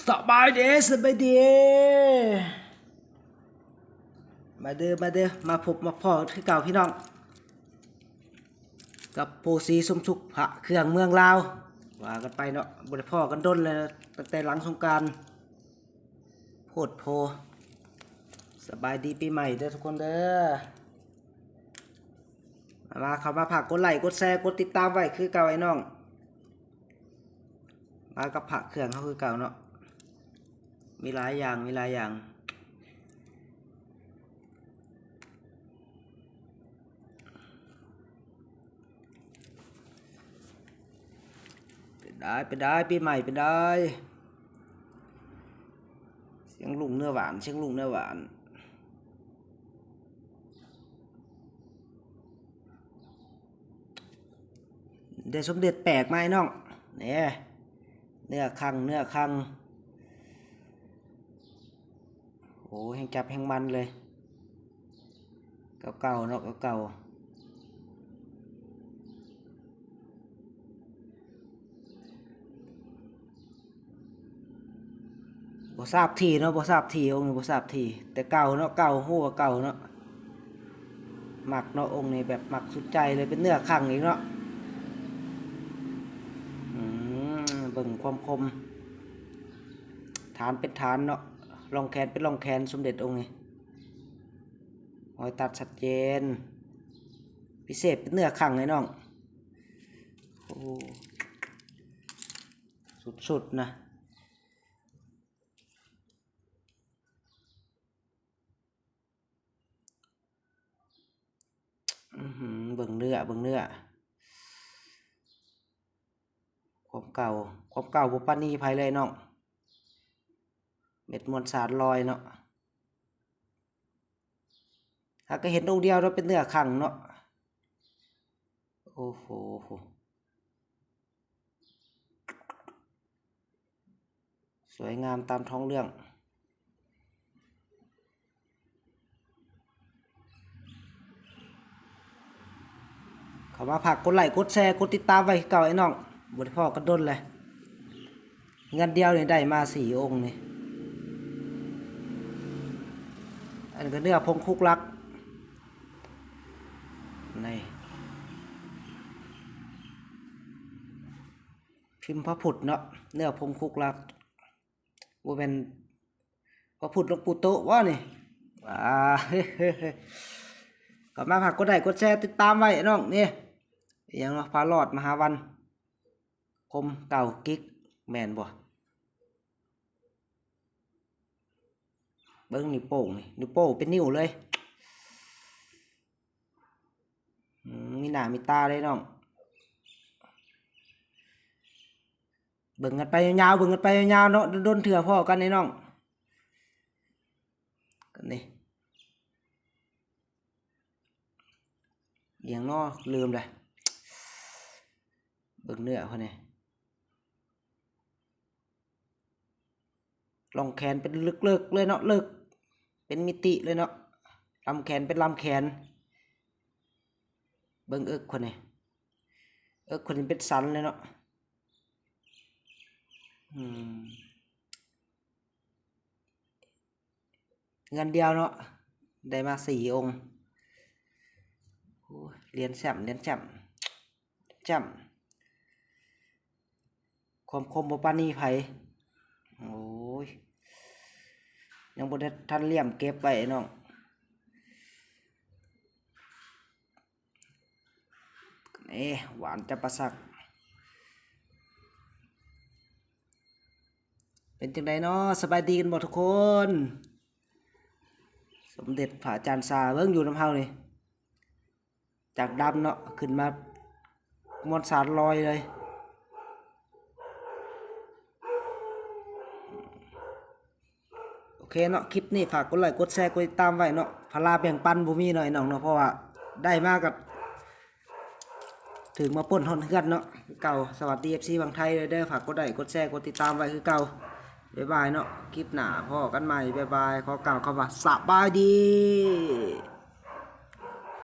สบายดีสบายดีมาเด้อมาพบมาพ่อที่เก่าพี่น้องกับโปซีสมชุกพระเครื่องเมืองลาวว่ากันไปเนาะบริพ่อกันด้นเลยตั้งแต่หลังสงกรานต์โพดโพสบายดีปีใหม่เด้อทุกคนเด้อมาเข้ามาผักกดไลค์กดแชร์กดติดตามไว้คือเก่าไอ้น้องมากับผักเครื่องเขาคือเก่าเนาะมีหลายอย่างเป็นได้ปีใหม่เป็นได้เสียงลุงเนื้อหวานได้สมเด็จแปลกไหมน้องเนี่ยเนื้อคังโอ้แห้งจับแห้งมันเลยเก่าเนาะเก่าบ่ทราบทีเนาะบ่ทราบทีองค์นี้บ่ทราบทีแต่เก่าเนาะเก่าฮู้ว่าเก่าเนาะหมักเนาะองค์นี้แบบหมักสุดใจเลยเป็นเนื้อคังอีกเนาะเบิ่งความคมฐานเป็นฐานเนาะรองแขนเป็นรองแขนสมเด็จองค์นี้รอยตัดชัดเจนพิเศษเป็นเนื้อคังเลยน้องโอ้สุดๆนะเบิ่งเนื้อความเก่าบุปนีภัยเลยน้องเม็ดมวลสารลอยเนาะถ้าก็เห็นองค์เดียวเราเป็นเนื้อขังเนาะโอ้โหสวยงามตามท้องเรื่องเข้ามาผักกดไลค์กดแชร์กดติดตามไว้เก่าไอ้น้องบริพ่อกันด้นเลยเงินเดียวเนี่ยได้มา4 องค์นี่อันนี้ก็เนื้อพงคุกลักในพิมพ์พระพุทธเนาะเนื้อพงคุกลักว่าเป็นพระพุทธหลวงปู่โตว่านี่ก็มาผักกดไลค์กดแชร์ติดตามไว้น้องนี่อย่างพาลอดมหาวันคมเก่ากิ๊กแมนบ่เบิ้งนิ้วโป้งเป็นนิ้วเลยมีหน้ามีตาเลยน้องเบิ่งกันไปยาวเนาะโดนเถื่อพ่อกันนี่น้องกันนี่อย่างน้อลืมเลยเบิ่งเนื้อเขาเนี่ยลองแขนเป็นลึกเลยเนาะลึกเป็นมิติเลยเนาะลำแขนเป็นลำแขนเบิ่งคนนี้คนนี้เป็นสันเลยเนาะเงินเดียวเนาะได้มา4 องค์เหรียญแจ่ำความคมบ่ปานนี้ไผโอ้ยยังบ่ได้ทันเลี่ยมเก็บไว้น้องหวานจะประสักเป็นจังไดเนาะสบายดีกันบ่ทุกคนสมเด็จพระอาจารย์ซาเบิ่งอยู่น้ำเฮานี่จากดำเนาะขึ้นมามวลสารลอยเลยโอเคเนาะคลิปนี้ฝากกดไลค์กดแชร์กดติดตามไว้เนาะพลาแบ่งปันบ่มีหน่อยน้องเนาะเพราะว่าได้มากกับถึงมาป่นฮอนเฮือนเนาะเก่าสวัสดี FC บางไทยเลยเด้อฝากกดไลค์กดแชร์กดติดตามไว้คือเก่าบ๊ายบายเนาะคลิปหน้าพ่อกันใหม่บ๊ายบายขอกล่าวคำว่าสบายดี